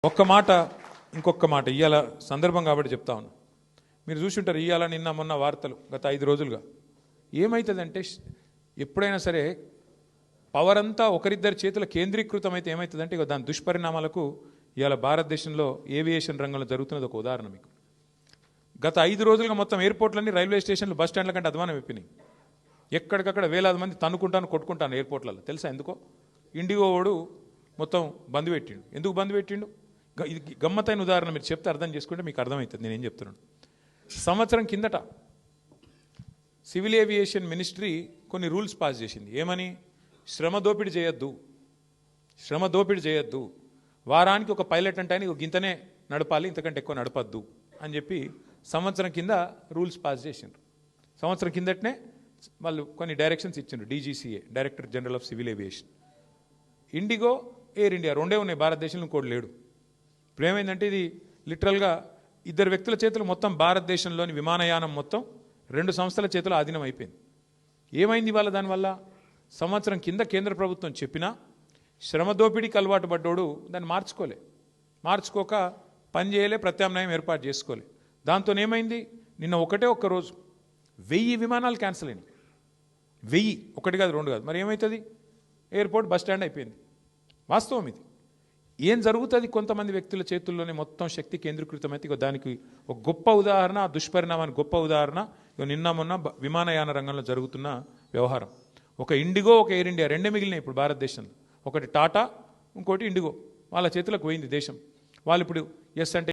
ఒక్క మాట ఇంకొక మాట ఇయ్యాల సందర్భం కాబట్టి చెప్తా ఉన్నా. మీరు చూసుంటారు ఇయ్యాల నిన్న మొన్న వార్తలు గత 5 రోజులుగా ఏమవుతుందంటే ఎప్పుడైనా సరే పవర్ అంతా ఒకరిద్దరి చేతుల కేంద్రీకృతం అయితే ఏమవుతుందంటే ఇక దాని దుష్పరిణామాలకు ఇవాళ భారతదేశంలో ఏవియేషన్ రంగంలో జరుగుతున్నది ఒక ఉదాహరణ. మీకు గత 5 రోజులుగా మొత్తం ఎయిర్పోర్ట్లన్నీ రైల్వే స్టేషన్లు బస్ స్టాండ్ల కంటే అధ్వానం అయిపోయినాయి. ఎక్కడికక్కడ వేలాది మంది తన్నుకుంటాను కొట్టుకుంటాను ఎయిర్పోర్ట్లలో. తెలుసా ఎందుకో? ఇండిగో వాడు మొత్తం బంద్ పెట్టిండు. ఎందుకు బంద్ పెట్టిండు? ఇది గమ్మత్తైన ఉదాహరణ. మీరు చెప్తే అర్థం చేసుకుంటే మీకు అర్థమవుతుంది నేనేం చెప్తున్నాను. సంవత్సరం కిందట సివిల్ ఏవియేషన్ మినిస్ట్రీ కొన్ని రూల్స్ పాస్ చేసింది. ఏమని? శ్రమ దోపిడీ చేయొద్దు, వారానికి ఒక పైలట్ అంటే ఆయన గింతనే నడపాలి, ఇంతకంటే ఎక్కువ నడపద్దు అని చెప్పి సంవత్సరం కింద రూల్స్ పాస్ చేసిండ్రు. సంవత్సరం కిందటనే వాళ్ళు కొన్ని డైరెక్షన్స్ ఇచ్చిండ్రు. DGCA, director general of civil aviation. IndiGo, air India రెండే ఉన్నాయి భారతదేశంలో, ఇంకోటి లేడు. ఇప్పుడు ఏమైందంటే ఇది లిటరల్గా 2 వ్యక్తుల చేతులు మొత్తం భారతదేశంలోని విమానయానం మొత్తం 2 సంస్థల చేతులు ఆధీనం అయిపోయింది. ఏమైంది ఇవాళ? దానివల్ల సంవత్సరం కింద కేంద్ర ప్రభుత్వం చెప్పినా శ్రమ దోపిడీకి అలవాటు పడ్డోడు దాన్ని మార్చుకోక పని చేయలే, ప్రత్యామ్నాయం ఏర్పాటు చేసుకోలే. దాంతో ఏమైంది? నిన్న ఒక్క రోజు 1000 విమానాలు క్యాన్సిల్ అయినాయి. 1000, 1 కాదు 2 కాదు. మరి ఏమవుతుంది? ఎయిర్పోర్ట్ బస్ స్టాండ్ అయిపోయింది. వాస్తవం ఇది. ఏం జరుగుతుంది? కొంతమంది వ్యక్తుల చేతుల్లోనే మొత్తం శక్తి కేంద్రీకృతమైతే దానికి ఒక గొప్ప ఉదాహరణ, ఆ దుష్పరిణామానికి గొప్ప ఉదాహరణ నిన్న మొన్న విమానయాన రంగంలో జరుగుతున్న వ్యవహారం. ఒక ఇండిగో, ఒక ఎయిర్ ఇండియా రెండే మిగిలినాయి ఇప్పుడు భారతదేశంలో. ఒకటి టాటా, ఇంకోటి ఇండిగో. వాళ్ళ చేతులకు పోయింది దేశం. వాళ్ళు ఇప్పుడు ఎస్ అంటే